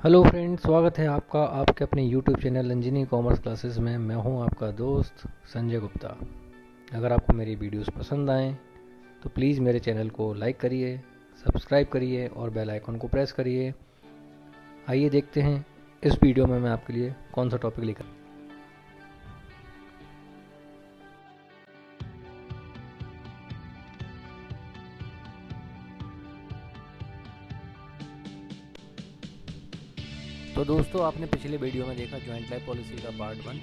Hello friend, स्वागत है आपका आपके अपने YouTube channel engineering commerce classes में। मैं हूं आपका दोस्त संजय गुप्ता। अगर आपको मेरी वीडियोस पसंद आएँ तो प्लीज़ मेरे चैनल को लाइक करिए, सब्सक्राइब करिए और बेल आइकन को प्रेस करिए। आइए देखते हैं इस वीडियो में मैं आपके लिए कौन सा टॉपिक लेकर। तो दोस्तों, आपने पिछले वीडियो में देखा जॉइंट लाइफ पॉलिसी का पार्ट 1।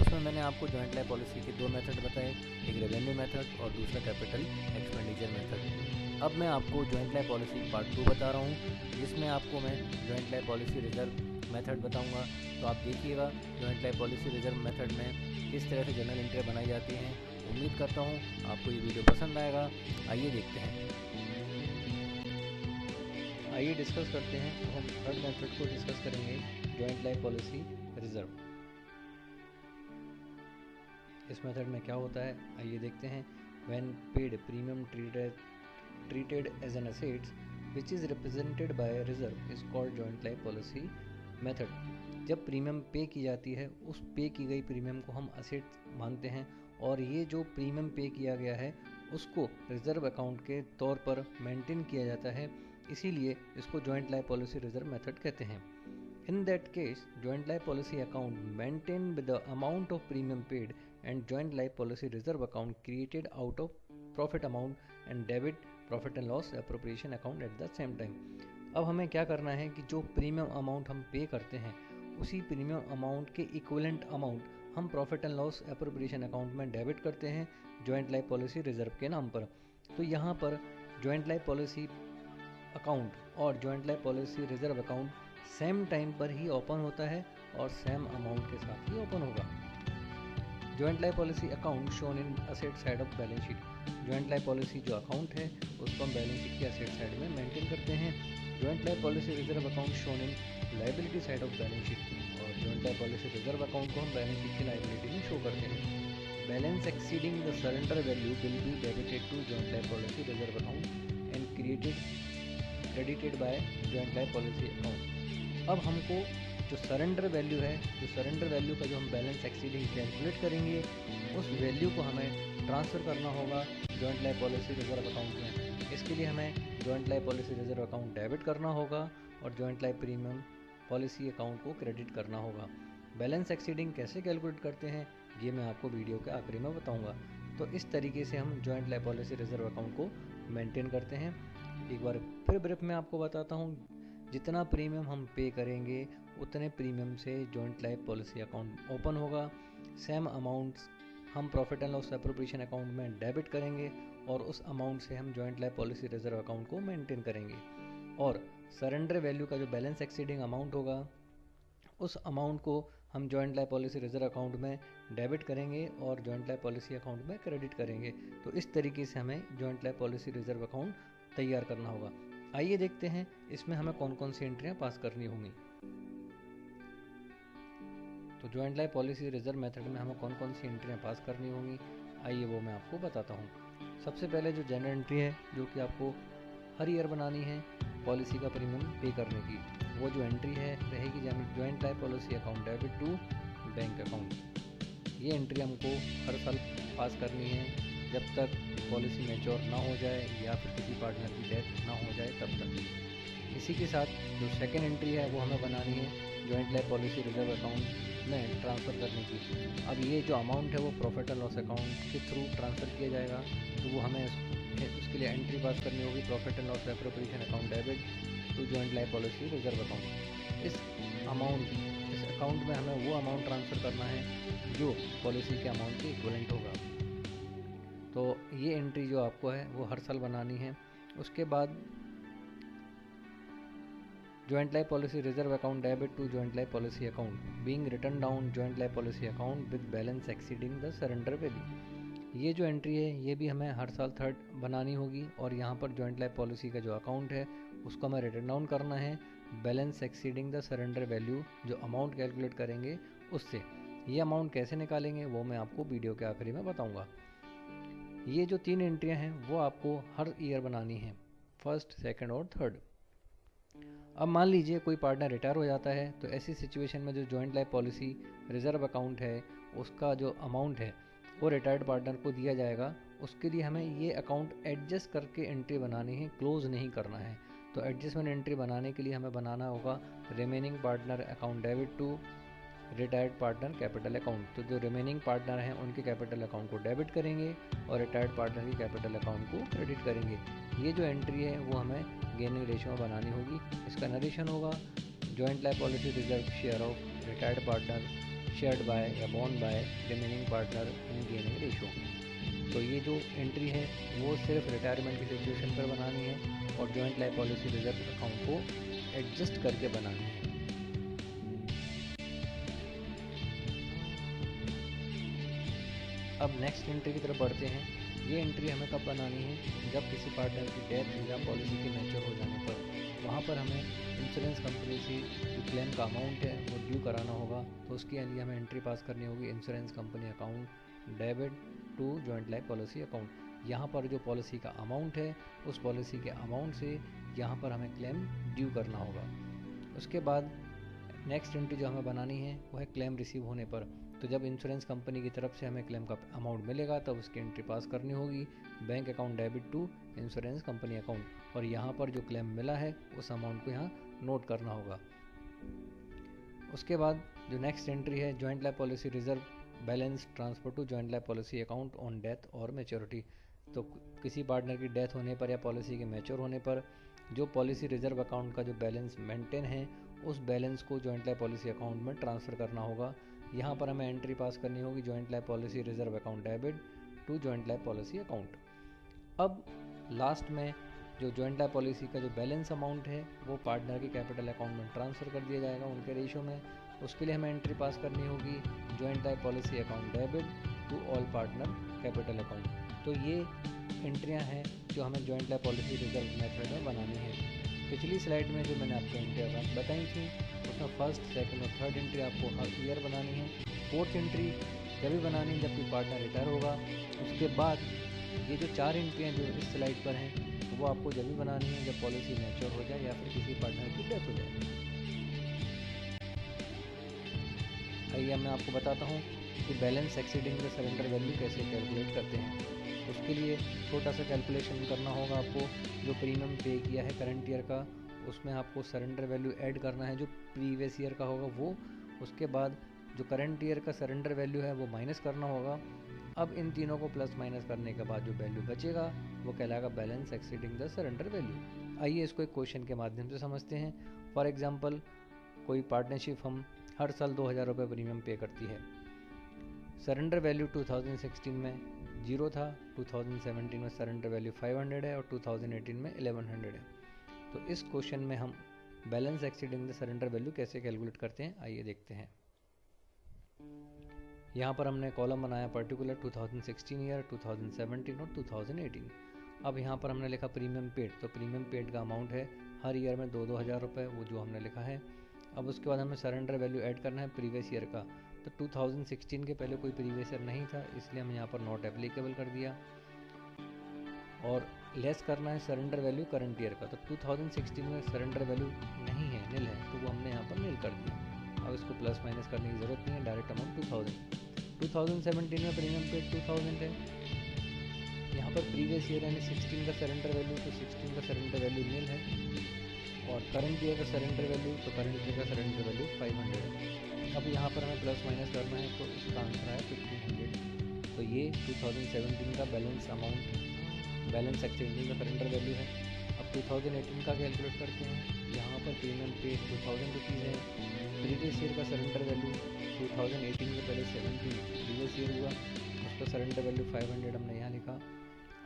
उसमें मैंने आपको जॉइंट लाइफ पॉलिसी के दो मेथड बताए, एक रेवेन्यू मेथड और दूसरा कैपिटल एक्सपेंडिचर मेथड। अब मैं आपको जॉइंट लाइफ पॉलिसी पार्ट 2 बता रहा हूँ, जिसमें आपको मैं joint life policy reserve method बताऊँगा। तो आप देखिएगा joint life policy reserve method में किस तरह से जनरल एंट्री बनाई जाती हैं। उम्मीद करता हूँ आपको ये वीडियो पसंद आएगा। आइए देखते हैं। आइए डिस्कस करते हैं। तो हम थर्ड मेथड को डिस्कस करेंगे, जॉइंट लाइफ पॉलिसी रिजर्व। इस मेथड में क्या होता है आइए देखते हैं। When paid premium treated as an assets which is represented by a reserve is called joint life policy method। जब प्रीमियम पे की जाती है, उस पे की गई प्रीमियम को हम असेट मानते हैं और ये जो प्रीमियम पे किया गया है उसको रिजर्व अकाउंट के तौर पर मेंटेन किया जाता है, इसीलिए इसको joint life policy reserve method कहते हैं। In that case, joint life policy account maintained with the amount of premium paid and joint life policy reserve account created out of profit amount and debit profit and loss appropriation account at the same time। अब हमें क्या करना है कि जो premium amount हम पे करते हैं उसी प्रीमियम अमाउंट के इक्विवेलेंट अमाउंट हम profit and loss appropriation account में डेबिट करते हैं जॉइंट लाइफ पॉलिसी रिजर्व के नाम पर। तो यहाँ पर जॉइंट लाइफ पॉलिसी अकाउंट और joint life policy reserve account same time पर ही ओपन होता है और सेम अमाउंट के साथ ही ओपन होगा। Joint life policy account shown in asset side of balance sheet. Joint life policy जो अकाउंट है उसको हम बैलेंस शीट के असेट साइड में मेंटेन करते हैं। Joint life policy reserve account shown in liability side of balance sheet और joint life policy reserve account को हम बैलेंस शीट की लायबिलिटी में शो करते हैं। Balance exceeding the surrender value will be debited to joint life policy reserve account and credited by joint life policy account. अब हमको जो सरेंडर वैल्यू है, जो सरेंडर वैल्यू का जो हम बैलेंस एक्सीडिंग कैलकुलेट करेंगे उस वैल्यू को हमें ट्रांसफ़र करना होगा joint life policy reserve account में। इसके लिए हमें joint life policy reserve account debit करना होगा और joint life premium policy account को क्रेडिट करना होगा। बैलेंस एक्सीडिंग कैसे कैलकुलेट करते हैं ये मैं आपको वीडियो के आखिरी में बताऊँगा। तो इस तरीके से हम joint life policy reserve account को मेंटेन करते हैं। एक बार फिर ब्रीफ में आपको बताता हूँ, जितना प्रीमियम हम पे करेंगे उतने प्रीमियम से joint life policy account open होगा। सेम अमाउंट्स हम profit and loss appropriation account में डेबिट करेंगे और उस अमाउंट से हम joint life policy reserve account को मेंटेन करेंगे। और सरेंडर वैल्यू का जो बैलेंस एक्सीडिंग अमाउंट होगा उस अमाउंट को हम joint life policy reserve account में डेबिट करेंगे और जॉइंट लाइफ पॉलिसी अकाउंट में क्रेडिट करेंगे। तो इस तरीके से हमें joint life policy reserve account तैयार करना होगा। आइए देखते हैं इसमें हमें कौन कौन सी एंट्रियां पास करनी होंगी। तो joint life policy reserve method में हमें कौन कौन सी एंट्रियां पास करनी होंगी आइए वो मैं आपको बताता हूँ। सबसे पहले जो जनरल एंट्री है जो कि आपको हर ईयर बनानी है पॉलिसी का प्रीमियम पे करने की, वो जो एंट्री है रहेगी joint life policy account debit to bank account. ये एंट्री हमको हर साल पास करनी है जब तक पॉलिसी मैच्योर ना हो जाए या फिर किसी पार्टनर की डेथ ना हो जाए तब तक। इसी के साथ जो सेकेंड एंट्री है वो हमें बनानी है joint life policy reserve account में ट्रांसफ़र करने की। अब ये जो अमाउंट है वो प्रॉफिट एंड लॉस अकाउंट के थ्रू ट्रांसफ़र किया जाएगा, तो वो हमें उसके लिए एंट्री पास करनी होगी profit and loss appropriation account debit to joint life policy reserve account. इस अकाउंट में हमें वो अमाउंट ट्रांसफ़र करना है जो पॉलिसी के अमाउंट के इक्विवेलेंट होगा। तो ये एंट्री जो आपको है वो हर साल बनानी है। उसके बाद joint life policy reserve account debit to joint life policy account being written down joint life policy account with balance exceeding the surrender value. ये जो एंट्री है ये भी हमें हर साल थर्ड बनानी होगी और यहाँ पर जॉइंट लाइफ पॉलिसी का जो अकाउंट है उसको हमें रिटन डाउन करना है balance exceeding the surrender value, जो अमाउंट कैलकुलेट करेंगे उससे। ये अमाउंट कैसे निकालेंगे वो मैं आपको वीडियो के आखिरी में बताऊँगा। ये जो तीन एंट्रियाँ हैं वो आपको हर ईयर बनानी है, फर्स्ट, सेकेंड और थर्ड। अब मान लीजिए कोई पार्टनर रिटायर हो जाता है, तो ऐसी सिचुएशन में जो joint life policy reserve account है उसका जो अमाउंट है वो रिटायर्ड पार्टनर को दिया जाएगा। उसके लिए हमें ये अकाउंट एडजस्ट करके एंट्री बनानी है, क्लोज नहीं करना है। तो एडजस्टमेंट एंट्री बनाने के लिए हमें बनाना होगा remaining partner account debit to retired partner capital account. तो जो रिमेनिंग पार्टनर हैं उनके कैपिटल अकाउंट को डेबिट करेंगे और रिटायर्ड पार्टनर के कैपिटल अकाउंट को क्रेडिट करेंगे। ये जो एंट्री है वो हमें गेनिंग रेशियो में बनानी होगी। इसका नरेशन होगा joint life policy reserve share of retired partner shared by या बॉन्ड by remaining partner in gaining ratio. तो ये जो एंट्री है वो सिर्फ रिटायरमेंट की सिचुएशन पर बनानी है और joint life policy reserve account को एडजस्ट करके बनानी है। अब नेक्स्ट एंट्री की तरफ बढ़ते हैं। ये एंट्री हमें कब बनानी है? जब किसी पार्टनर की डेथ या पॉलिसी के मैच्योर हो जाने पर वहाँ पर हमें इंश्योरेंस कंपनी से जो क्लेम का अमाउंट है वो ड्यू कराना होगा। तो उसके लिए हमें एंट्री पास करनी होगी insurance company account debit to joint life policy account. यहाँ पर जो पॉलिसी का अमाउंट है उस पॉलिसी के अमाउंट से यहाँ पर हमें क्लेम ड्यू करना होगा। उसके बाद नेक्स्ट एंट्री जो हमें बनानी है वो है क्लेम रिसीव होने पर। तो जब इंश्योरेंस कंपनी की तरफ से हमें क्लेम का अमाउंट मिलेगा तब उसकी एंट्री पास करनी होगी bank account debit to insurance company account. और यहाँ पर जो क्लेम मिला है उस अमाउंट को यहाँ नोट करना होगा। उसके बाद जो नेक्स्ट एंट्री है joint life policy reserve balance transfer to joint life policy account on death और मैच्योरिटी। तो किसी पार्टनर की डेथ होने पर या पॉलिसी के मैच्योर होने पर जो पॉलिसी रिजर्व अकाउंट का जो बैलेंस मेंटेन है उस बैलेंस को जॉइंट लाइफ पॉलिसी अकाउंट में ट्रांसफ़र करना होगा। यहाँ पर हमें एंट्री पास करनी होगी joint life policy reserve account debit to joint life policy account. अब लास्ट में जो जॉइंट लाइफ पॉलिसी का जो बैलेंस अमाउंट है वो पार्टनर के कैपिटल अकाउंट में ट्रांसफ़र कर दिया जाएगा उनके रेशियो में। उसके लिए हमें एंट्री पास करनी होगी joint life policy account debit to all partner capital account. तो ये एंट्रियाँ हैं जो हमें joint life policy reserve method में बनानी है। पिछली स्लाइड में जो मैंने आपको एंट्री बताई थी उसमें फर्स्ट, सेकंड और थर्ड एंट्री आपको हर ईयर बनानी है। फोर्थ एंट्री जब भी बनानी है जब कोई पार्टनर रिटायर होगा। उसके बाद ये जो चार एंट्रियाँ जो इस स्लाइड पर हैं वो आपको जब भी बनानी है जब पॉलिसी मैच्योर हो जाए या फिर किसी पार्टनर की डेथ हो जाए। आइए मैं आपको बताता हूँ कि balance exceeding the surrender value कैसे कैलकुलेट करते हैं। उसके लिए छोटा सा कैलकुलेशन करना होगा आपको। जो प्रीमियम पे किया है करंट ईयर का उसमें आपको सरेंडर वैल्यू ऐड करना है जो प्रीवियस ईयर का होगा वो। उसके बाद जो करंट ईयर का सरेंडर वैल्यू है वो माइनस करना होगा। अब इन तीनों को प्लस माइनस करने के बाद जो वैल्यू बचेगा वो कहलाएगा balance exceeding the surrender value. आइए इसको एक क्वेश्चन के माध्यम से समझते हैं। फॉर एग्जाम्पल कोई पार्टनरशिप हम हर साल 2000 रुपये प्रीमियम पे करती है। सरेंडर वैल्यू 2016 में 0 था, 2017 में सरेंडर वैल्यू 500 है और 2018 में 1100 है। तो इस क्वेश्चन में हम balance exceeding the surrender value कैसे कैलकुलेट करते हैं आइए देखते हैं। यहाँ पर हमने कॉलम बनाया पर्टिकुलर 2016 ईयर, 2017 और 2018। अब यहाँ पर हमने लिखा प्रीमियम पेड। तो प्रीमियम पेड का अमाउंट है हर ईयर में 2-2000 रुपये, वो जो हमने लिखा है। अब उसके बाद हमें सरेंडर वैल्यू ऐड करना है प्रीवियस ईयर का। तो 2016 के पहले कोई प्रीवियस ईयर नहीं था इसलिए हम यहाँ पर नॉट एप्लीकेबल कर दिया। और लेस करना है सरेंडर वैल्यू करंट ईयर का। तो 2016 में सरेंडर वैल्यू नहीं है, नील है, तो वो हमने यहाँ पर नील कर दिया। अब इसको प्लस माइनस करने की ज़रूरत नहीं है, डायरेक्ट अमाउंट 2000। 2017 में प्रीमियम पेड 2000 है। यहाँ पर प्रीवियस ईयर यानी 16 का सरेंडर वैल्यू, तो 16 का सरेंडर वैल्यू नील है। और करंट ईयर का सरेंडर वैल्यू, तो करंट ईयर का सरेंडर वैल्यू 500 है। अब यहाँ पर हमें प्लस माइनस करना है तो इसका आंसर है 1500। तो ये 2017 का बैलेंस अमाउंट, बैलेंस एक्सचेंजिंग का सरेंडर वैल्यू है। अब 2018 का कैलकुलेट करते हैं। यहाँ पर प्रीमियम पे 2000 रुपीज़ है। प्रीवियस ईयर का सरेंडर वैल्यू 2018 के पहले 70 प्रीवियस ईयर हुआ, उसका सरेंडर वैल्यू 500 हमने यहाँ लिखा।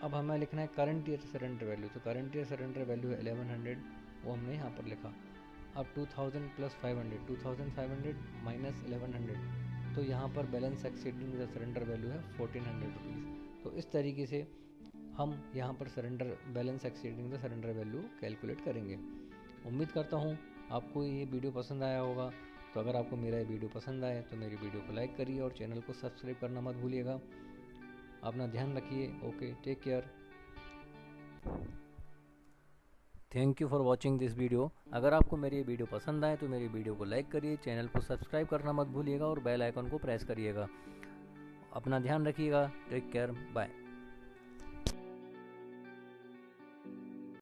अब हमें लिखना है करंट ईयर सरेंडर वैल्यू। तो करंट ईयर सरेंडर वैल्यू है 1100, वो हमने यहाँ पर लिखा। अब 2000 प्लस 500, 2500 माइनस 1100, तो यहाँ पर balance exceeding the surrender value है 1400 रुपीज़। तो इस तरीके से हम यहाँ पर surrender balance exceeding the surrender value calculate करेंगे। उम्मीद करता हूँ आपको ये वीडियो पसंद आया होगा। तो अगर आपको मेरा ये वीडियो पसंद आए तो मेरी वीडियो को लाइक करिए और चैनल को सब्सक्राइब करना मत भूलिएगा। अपना ध्यान रखिए। Okay, take care. Thank you for watching this video. अगर आपको मेरी ये वीडियो पसंद आए तो मेरी वीडियो को लाइक करिए, चैनल को सब्सक्राइब करना मत भूलिएगा और बेल आइकन को प्रेस करिएगा। अपना ध्यान रखिएगा। Take care, bye.